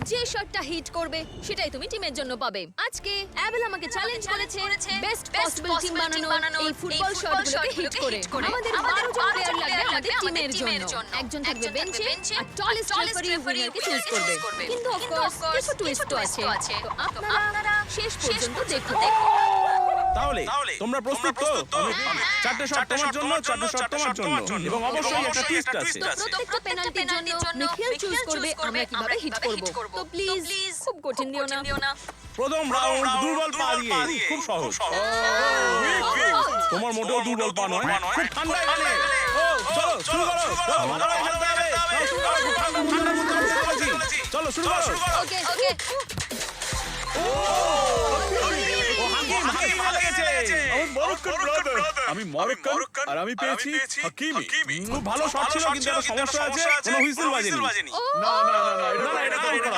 যে শটটা হিট করবে সেটাই তুমি টিমের জন্য পাবে। আজকে অ্যাবেল আমাকে চ্যালেঞ্জ করেছে বেস্ট পসিবল টিম বানানো এই ফুটবল শটগুলোকে হিট করে। আমাদের 12 জন প্লেয়ার লাগবে আমাদের টিমের জন্য। একজন থাকবে বেঞ্চে আর টলেস্ট রেফারি উইনারকে চুজ করবে। কিন্তু অফ কোর্স কিছু টুইস্ট আছে। তো আপনারা শেষ পর্যন্ত দেখুন। তাহলে তোমরা প্রস্তুত তো? চারটে শট তোমার জন্য, চারটে শট তোমার জন্য, এবং অবশ্যই একটা টুইস্ট আছে। তো প্রত্যেকটা পেনাল্টির জন্য মিখেল চুজ করবে আমরা কিভাবে হিট করব। তো প্লিজ খুব কঠিন দিও না। প্রথম রাউন্ড দুর্বল পা দিয়ে, খুব সহজ। তোমার মোটেও দুর্বল পা নয়, খুব ঠান্ডা এখানে। চলো শুরু করো। মাথায় খেলতে হবে। চলো শুরু করো। ওকে আমি মরক্কান আর আমি পেয়েছি হাকিমি। খুব ভালো শট ছিল, কিন্তু একটা সমস্যা আছে, কোনো হুইসেল বাজেনি। না এটা